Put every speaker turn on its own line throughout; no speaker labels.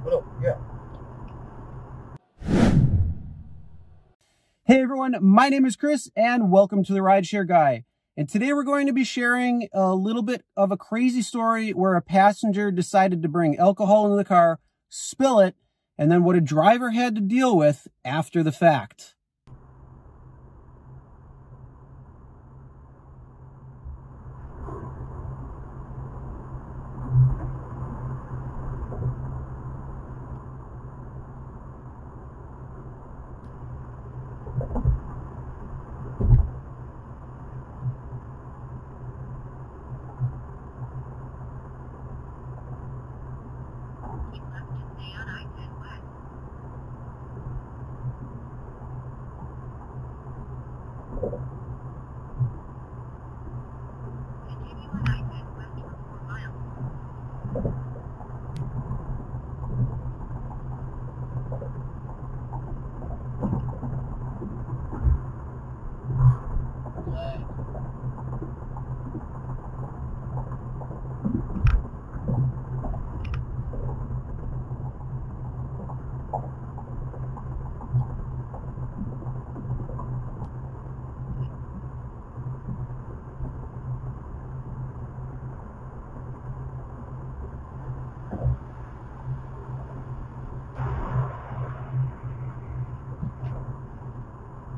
Well, yeah.
Hey everyone, my name is Chris and welcome to the RideShare Guy. And today we're going to be sharing a little bit of a crazy story where a passenger decided to bring alcohol into the car, spill it, and then what a driver had to deal with after the fact.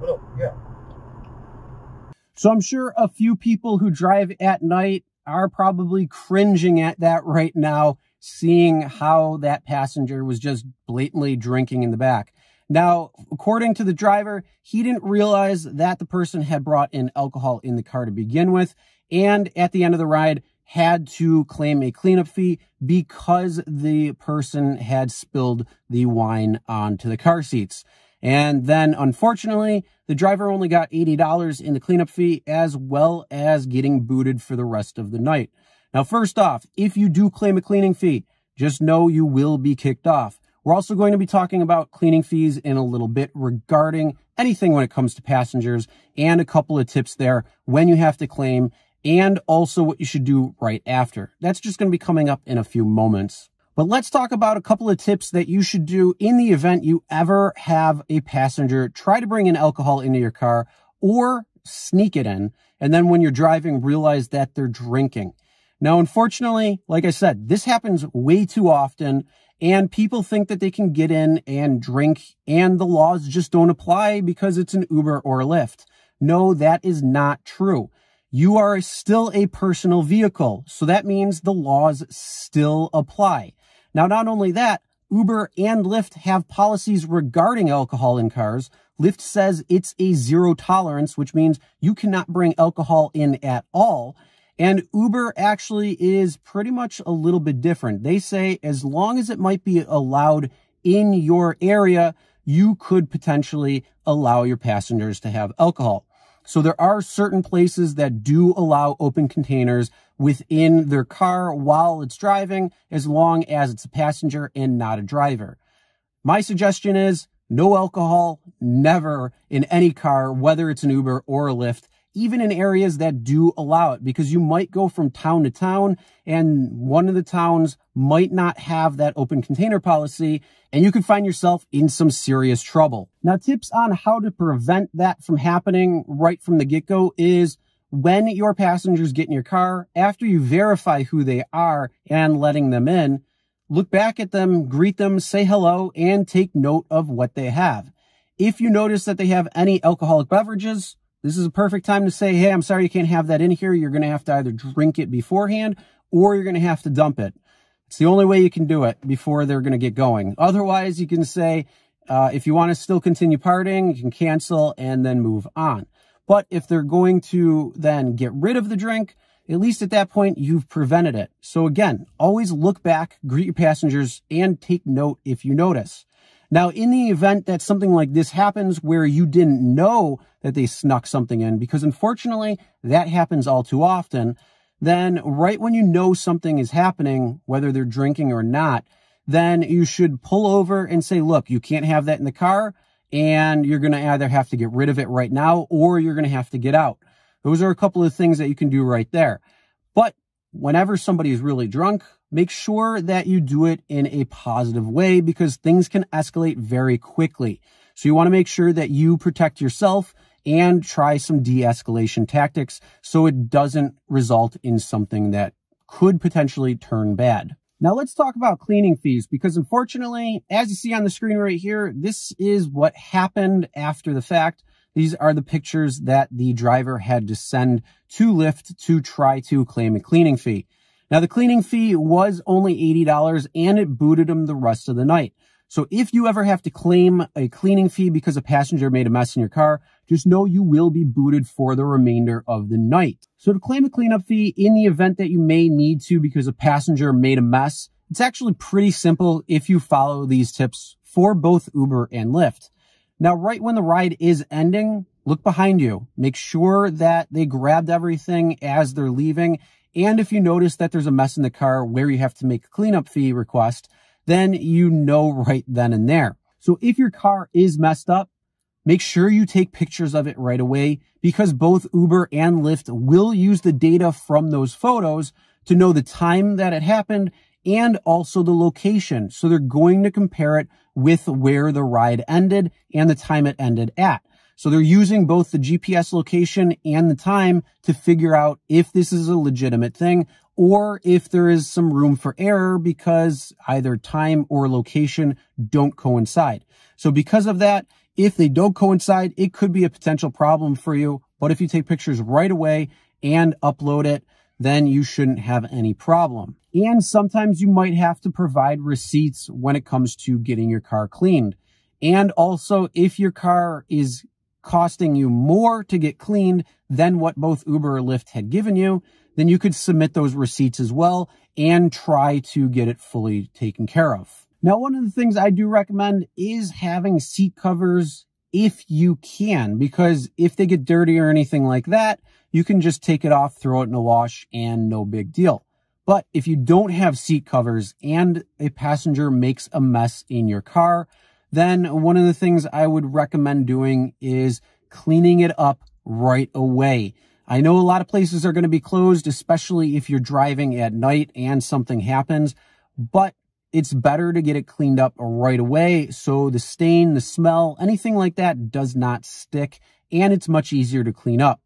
Well, yeah.
So I'm sure a few people who drive at night are probably cringing at that right now, seeing how that passenger was just blatantly drinking in the back. Now, according to the driver, he didn't realize that the person had brought in alcohol in the car to begin with, and at the end of the ride had to claim a cleanup fee because the person had spilled the wine onto the car seats. And then, unfortunately, the driver only got $80 in the cleanup fee, as well as getting booted for the rest of the night. Now, first off, if you do claim a cleaning fee, just know you will be kicked off. We're also going to be talking about cleaning fees in a little bit regarding anything when it comes to passengers, and a couple of tips there when you have to claim, and also what you should do right after. That's just going to be coming up in a few moments. But let's talk about a couple of tips that you should do in the event you ever have a passenger try to bring in alcohol into your car or sneak it in, and then when you're driving, realize that they're drinking. Now, unfortunately, like I said, this happens way too often, and people think that they can get in and drink, and the laws just don't apply because it's an Uber or a Lyft. No, that is not true. You are still a personal vehicle, so that means the laws still apply. Now, not only that, Uber and Lyft have policies regarding alcohol in cars. Lyft says it's a zero tolerance, which means you cannot bring alcohol in at all. And Uber actually is pretty much a little bit different. They say as long as it might be allowed in your area, you could potentially allow your passengers to have alcohol. So there are certain places that do allow open containers within their car while it's driving, as long as it's a passenger and not a driver. My suggestion is no alcohol, never in any car, whether it's an Uber or a Lyft, even in areas that do allow it, because you might go from town to town and one of the towns might not have that open container policy, and you could find yourself in some serious trouble. Now, tips on how to prevent that from happening right from the get-go is when your passengers get in your car, after you verify who they are and letting them in, look back at them, greet them, say hello, and take note of what they have. If you notice that they have any alcoholic beverages, this is a perfect time to say, hey, I'm sorry you can't have that in here. You're going to have to either drink it beforehand or you're going to have to dump it. It's the only way you can do it before they're going to get going. Otherwise, you can say, if you want to still continue partying, you can cancel and then move on. But if they're going to then get rid of the drink, at least at that point, you've prevented it. So again, always look back, greet your passengers, and take note if you notice. Now, in the event that something like this happens where you didn't know that they snuck something in, because unfortunately that happens all too often, then right when you know something is happening, whether they're drinking or not, then you should pull over and say, look, you can't have that in the car, and you're going to either have to get rid of it right now or you're going to have to get out. Those are a couple of things that you can do right there. But whenever somebody is really drunk, make sure that you do it in a positive way because things can escalate very quickly. So you want to make sure that you protect yourself and try some de-escalation tactics so it doesn't result in something that could potentially turn bad. Now let's talk about cleaning fees because unfortunately, as you see on the screen right here, this is what happened after the fact. These are the pictures that the driver had to send to Lyft to try to claim a cleaning fee. Now the cleaning fee was only $80 and it booted him the rest of the night. So if you ever have to claim a cleaning fee because a passenger made a mess in your car, just know you will be booted for the remainder of the night. So to claim a cleanup fee in the event that you may need to because a passenger made a mess, it's actually pretty simple if you follow these tips for both Uber and Lyft. Now, right when the ride is ending, look behind you. Make sure that they grabbed everything as they're leaving. And if you notice that there's a mess in the car where you have to make a cleanup fee request, then you know right then and there. So if your car is messed up, make sure you take pictures of it right away because both Uber and Lyft will use the data from those photos to know the time that it happened and also the location. So they're going to compare it with where the ride ended and the time it ended at. So they're using both the GPS location and the time to figure out if this is a legitimate thing or if there is some room for error because either time or location don't coincide. So because of that, if they don't coincide, it could be a potential problem for you. But if you take pictures right away and upload it, then you shouldn't have any problem. And sometimes you might have to provide receipts when it comes to getting your car cleaned. And also, if your car is costing you more to get cleaned than what both Uber or Lyft had given you, then you could submit those receipts as well and try to get it fully taken care of. Now, one of the things I do recommend is having seat covers if you can, because if they get dirty or anything like that, you can just take it off, throw it in a wash, and no big deal. But if you don't have seat covers and a passenger makes a mess in your car, then one of the things I would recommend doing is cleaning it up right away. I know a lot of places are going to be closed, especially if you're driving at night and something happens, but it's better to get it cleaned up right away so the stain, the smell, anything like that does not stick, and it's much easier to clean up.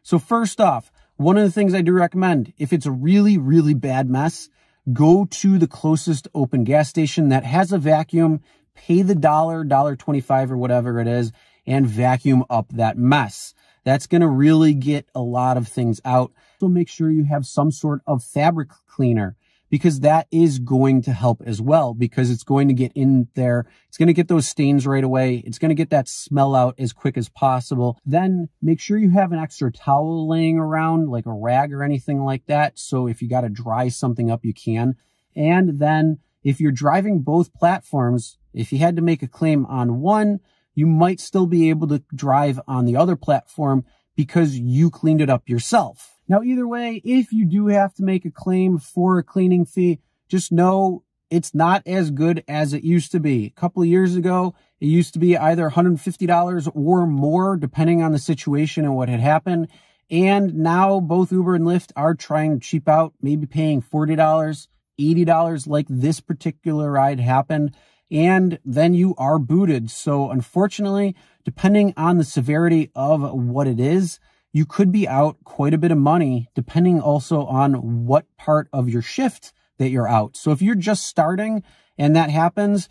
So first off, one of the things I do recommend, if it's a really, really bad mess, go to the closest open gas station that has a vacuum, pay the $1.25 or whatever it is, and vacuum up that mess. That's going to really get a lot of things out. So make sure you have some sort of fabric cleaner because that is going to help as well because it's going to get in there. It's going to get those stains right away. It's going to get that smell out as quick as possible. Then make sure you have an extra towel laying around, like a rag or anything like that. So if you got to dry something up, you can. And then if you're driving both platforms, if you had to make a claim on one, you might still be able to drive on the other platform because you cleaned it up yourself. Now, either way, if you do have to make a claim for a cleaning fee, just know it's not as good as it used to be. A couple of years ago, it used to be either $150 or more, depending on the situation and what had happened. And now both Uber and Lyft are trying to cheap out, maybe paying $40, $80 like this particular ride happened. And then you are booted. So unfortunately, depending on the severity of what it is, you could be out quite a bit of money, depending also on what part of your shift that you're out. So if you're just starting and that happens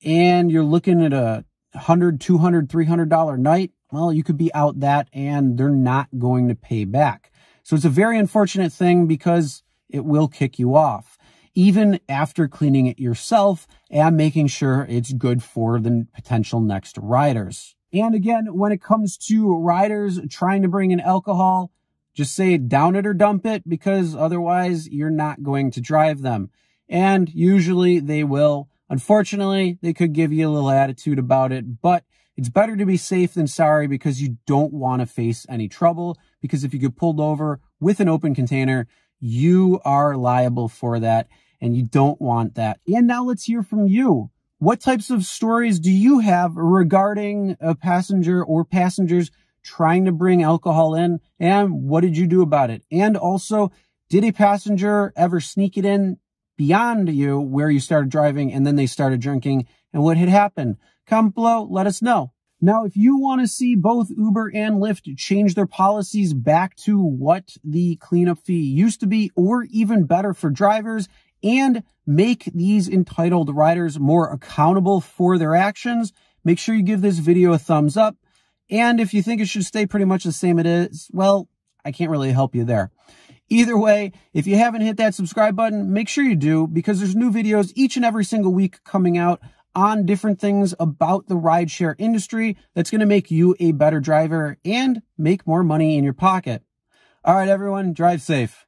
and you're looking at a $100, $200, $300 night, well, you could be out that and they're not going to pay back. So it's a very unfortunate thing because it will kick you off, even after cleaning it yourself and making sure it's good for the potential next riders. And again, when it comes to riders trying to bring in alcohol, just say down it or dump it because otherwise you're not going to drive them. And usually they will. Unfortunately, they could give you a little attitude about it, but it's better to be safe than sorry because you don't want to face any trouble because if you get pulled over with an open container, you are liable for that and you don't want that. And now let's hear from you. What types of stories do you have regarding a passenger or passengers trying to bring alcohol in? And what did you do about it? And also, Did a passenger ever sneak it in beyond you where you started driving and then they started drinking, and what had happened? Comment below, let us know. Now, if you want to see both Uber and Lyft change their policies back to what the cleanup fee used to be, or even better for drivers, and make these entitled riders more accountable for their actions, make sure you give this video a thumbs up. And if you think it should stay pretty much the same it is, well, I can't really help you there. Either way, if you haven't hit that subscribe button, make sure you do, because there's new videos each and every single week coming out on different things about the rideshare industry that's going to make you a better driver and make more money in your pocket. All right, everyone, drive safe.